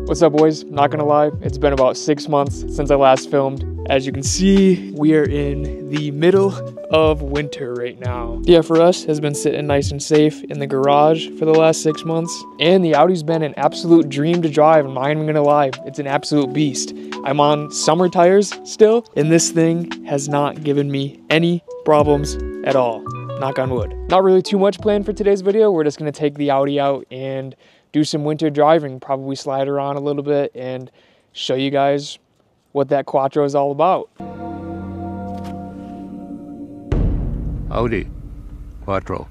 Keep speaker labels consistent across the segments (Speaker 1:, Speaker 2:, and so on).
Speaker 1: What's up, boys? Not gonna lie, it's been about 6 months since I last filmed. As you can see, we are in the middle of winter right now. The FRS has been sitting nice and safe in the garage for the last 6 months, and the Audi's been an absolute dream to drive. I'm not even gonna lie, it's an absolute beast. I'm on summer tires still, and this thing has not given me any problems at all. Knock on wood. Not really too much planned for today's video. We're just gonna take the Audi out and do some winter driving, probably slide around a little bit and show you guys what that Quattro is all about.
Speaker 2: Audi Quattro.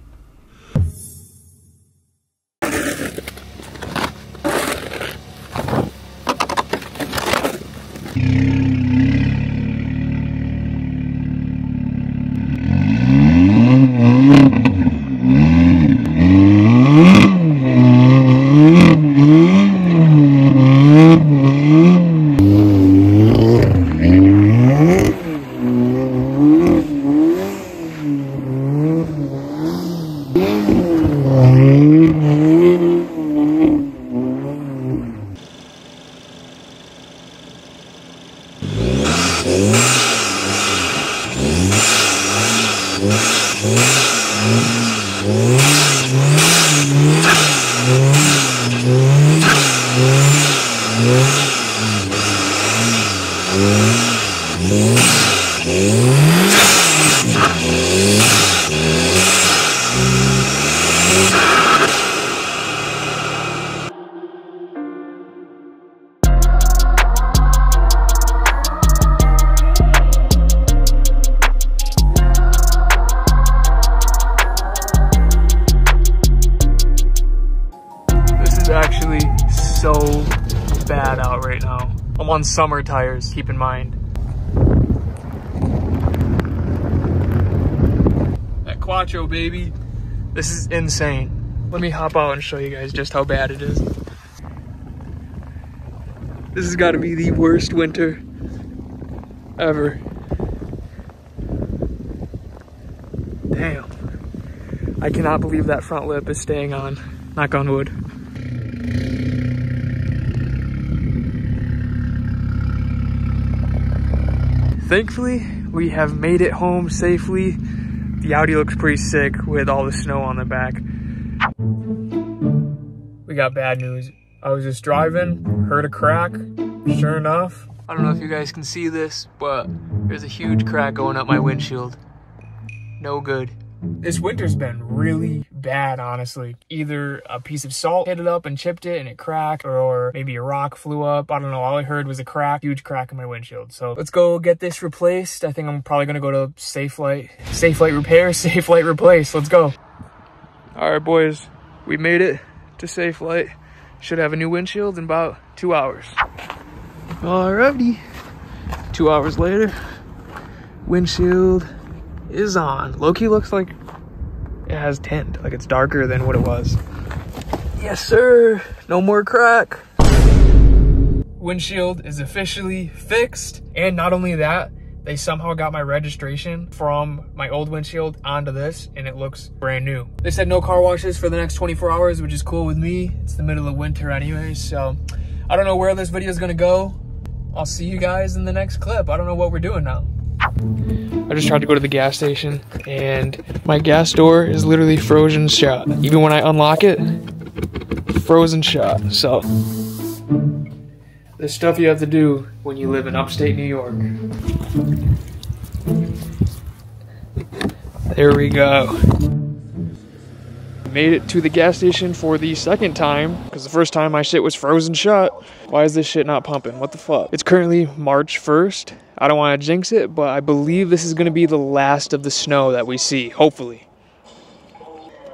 Speaker 1: Actually so bad out right now. I'm on summer tires, keep in mind. That Quattro, baby. This is insane. Let me hop out and show you guys just how bad it is. This has got to be the worst winter ever. Damn. I cannot believe that front lip is staying on. Knock on wood. Thankfully, we have made it home safely. The Audi looks pretty sick with all the snow on the back. We got bad news. I was just driving, heard a crack. Sure enough, I don't know if you guys can see this, but there's a huge crack going up my windshield. No good. This winter's been really bad, honestly. Either a piece of salt hit it up and chipped it and it cracked, or maybe a rock flew up. I don't know. All I heard was a crack, huge crack in my windshield. So let's go get this replaced. I think I'm probably gonna go to Safe Light Repair, Safe Light Replace. Let's go. All right, boys, we made it to Safe Light. Should have a new windshield in about 2 hours. Alrighty, 2 hours later, windshield is on. Low-key looks like it has tint, like it's darker than what it was. Yes, sir. No more crack. Windshield is officially fixed. And not only that, they somehow got my registration from my old windshield onto this, and it looks brand new. They said no car washes for the next 24 hours, which is cool with me. It's the middle of winter anyway, so I don't know where this video is gonna go. I'll see you guys in the next clip. I don't know what we're doing now. I just tried to go to the gas station and my gas door is literally frozen shut. Even when I unlock it, frozen shut. So the stuff you have to do when you live in upstate New York. There we go. made it to the gas station for the second time, because the first time my shit was frozen shut. Why is this shit not pumping? What the fuck? It's currently March 1st. I don't want to jinx it, but I believe this is going to be the last of the snow that we see, hopefully.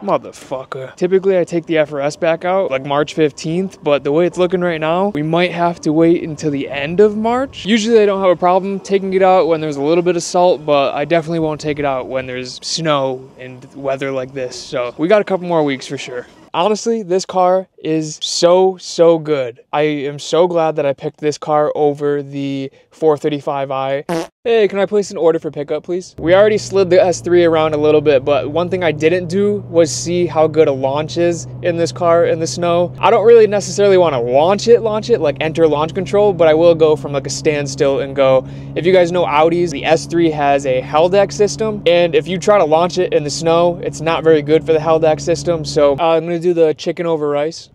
Speaker 1: Motherfucker. Typically, I take the FRS back out like March 15th, but the way it's looking right now, we might have to wait until the end of March. Usually, I don't have a problem taking it out when there's a little bit of salt, but I definitely won't take it out when there's snow and weather like this. So we got a couple more weeks for sure. Honestly, this car is so good. I am so glad that I picked this car over the 435i. Hey, can I place an order for pickup, please? We already slid the S3 around a little bit, but one thing I didn't do was see how good a launch is in this car in the snow. I don't really necessarily want to launch it, like enter launch control, but I will go from like a standstill and go. If you guys know Audis, the S3 has a Helldeck system, and if you try to launch it in the snow, it's not very good for the Helldeck system. So I'm gonna do the chicken over rice.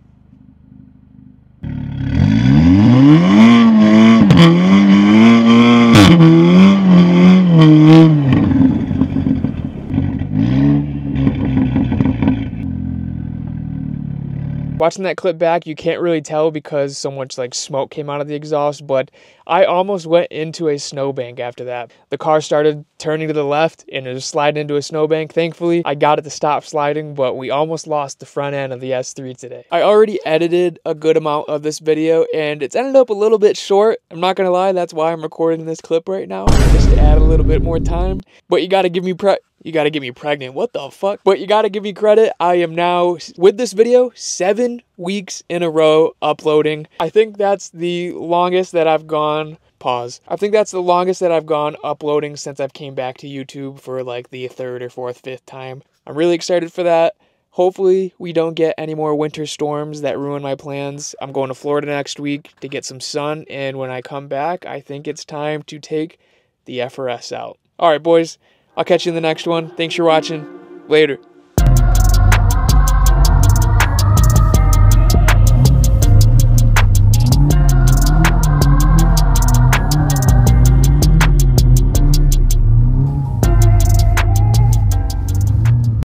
Speaker 1: Watching that clip back, you can't really tell because so much like smoke came out of the exhaust, but I almost went into a snowbank after that. The car started turning to the left and it was sliding into a snowbank. Thankfully, I got it to stop sliding, but we almost lost the front end of the S3 today. I already edited a good amount of this video and it's ended up a little bit short. I'm not gonna lie, that's why I'm recording this clip right now, just to add a little bit more time. But you gotta give me pregnant. What the fuck? But you gotta give me credit. I am now, with this video, 7 weeks in a row uploading. I think that's the longest that I've gone. Pause. I think that's the longest that I've gone uploading since I've came back to YouTube for like the 3rd or 4th, 5th time. I'm really excited for that. Hopefully we don't get any more winter storms that ruin my plans. I'm going to Florida next week to get some sun, and when I come back, I think it's time to take the FRS out. All right, boys. I'll catch you in the next one. Thanks for watching. Later.